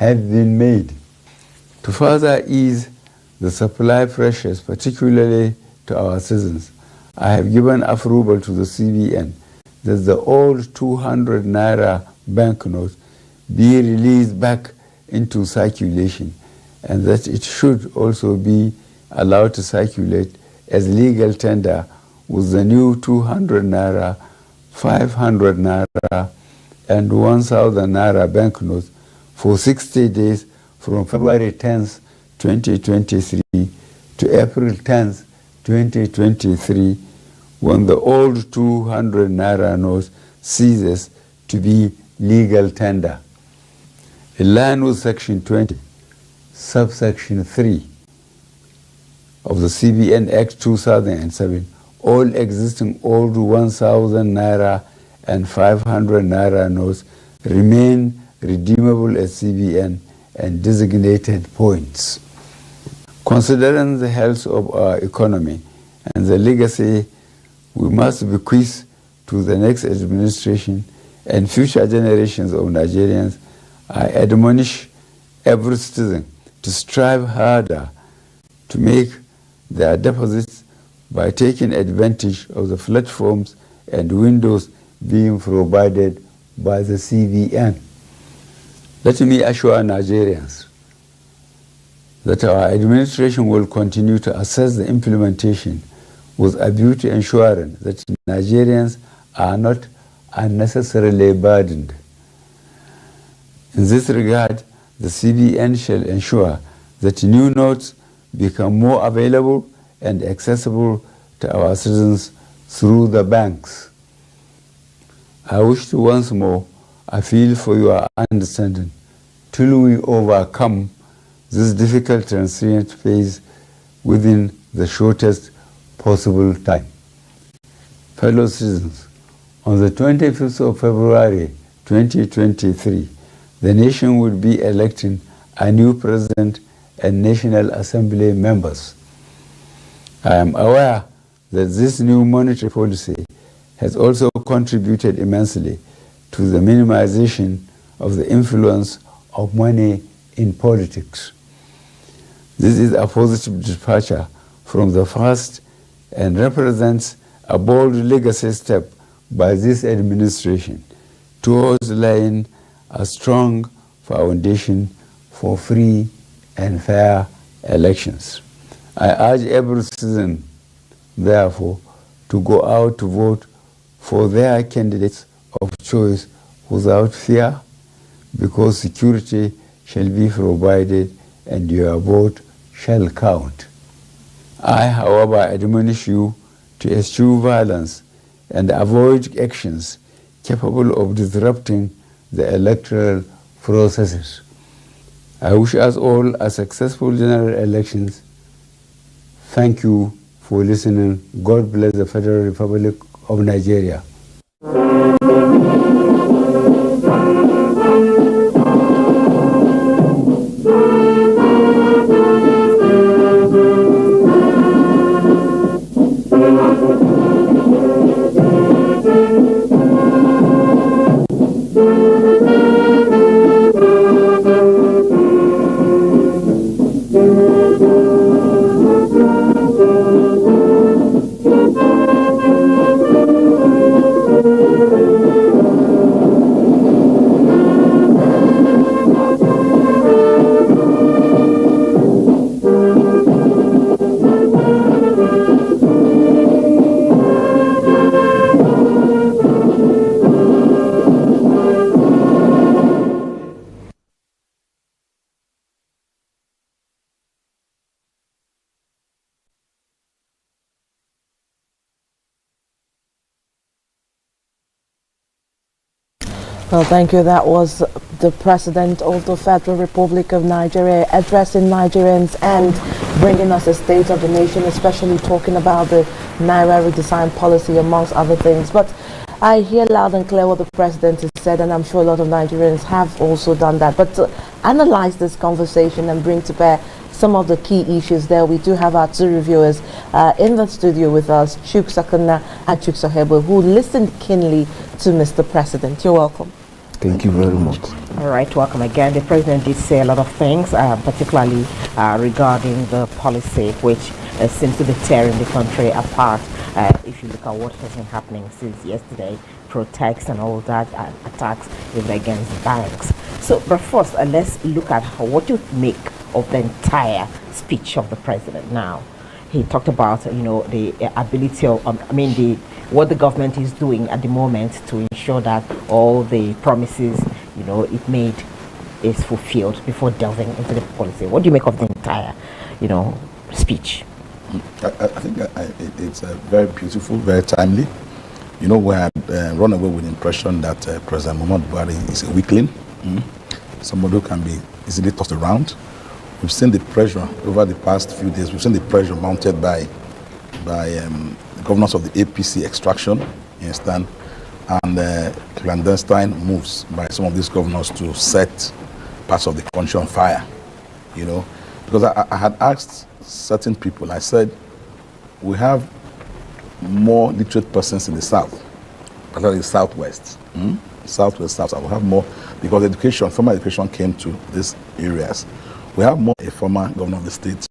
have been made. To further ease the supply pressures, particularly to our citizens, I have given approval to the CBN that the old 200 naira banknote be released back into circulation, and that it should also be allowed to circulate as legal tender with the new 200 naira, 500 naira, and 1,000 naira banknotes for 60 days from February 10th, 2023 to April 10th, 2023, when the old 200 naira note ceases to be legal tender. In line with Section 20, subsection 3 of the CBN Act 2007, all existing old 1,000 naira and 500 naira notes remain redeemable at CBN and designated points. Considering the health of our economy and the legacy we must bequeath to the next administration and future generations of Nigerians, I admonish every citizen to strive harder to make their deposits by taking advantage of the platforms and windows being provided by the CBN. Let me assure Nigerians that our administration will continue to assess the implementation with a view to ensuring that Nigerians are not unnecessarily burdened. In this regard, the CBN shall ensure that new notes become more available and accessible to our citizens through the banks. I wish to once more appeal for your understanding till we overcome this difficult transient phase within the shortest possible time. Fellow citizens, on the 25th of February 2023, the nation will be electing a new president and National Assembly members. I am aware that this new monetary policy has also contributed immensely to the minimization of the influence of money in politics. This is a positive departure from the past and represents a bold legacy step by this administration towards laying a strong foundation for free and fair elections. I urge every citizen, therefore, to go out to vote for their candidates of choice without fear, because security shall be provided and your vote shall count. I, however, admonish you to eschew violence and avoid actions capable of disrupting the electoral processes. I wish us all a successful general elections. Thank you for listening. God bless the Federal Republic of Nigeria. Well, thank you. That was the President of the Federal Republic of Nigeria addressing Nigerians and bringing us a state of the nation, especially talking about the naira redesign policy, amongst other things. But I hear loud and clear what the President has said, and I'm sure a lot of Nigerians have also done that. But to analyze this conversation and bring to bear some of the key issues there, we do have our two reviewers in the studio with us, Chuk Sakana and Chuk Sohebo, who listened keenly to Mr. President. You're welcome. Thank you very much. All right, welcome again. The president did say a lot of things, particularly regarding the policy, which seems to be tearing the country apart. If you look at what has been happening since yesterday, protests and all that, attacks even against banks. So, but first, let's look at what you make of the entire speech of the president now. He talked about, the ability of, what the government is doing at the moment to ensure that all the promises, it made is fulfilled before delving into the policy. What do you make of the entire, speech? I think it's very beautiful, very timely. We had run away with the impression that President Muhammadu Buhari is a weakling, somebody who can be easily tossed around. We've seen the pressure over the past few days. We've seen the pressure mounted by the governors of the APC extraction, you understand, and clandestine moves by some of these governors to set parts of the country on fire, Because I had asked certain people, I said, we have more literate persons in the South, particularly the Southwest. Southwest, South, we have more, because formal education came to these areas. We have more a former governor of the state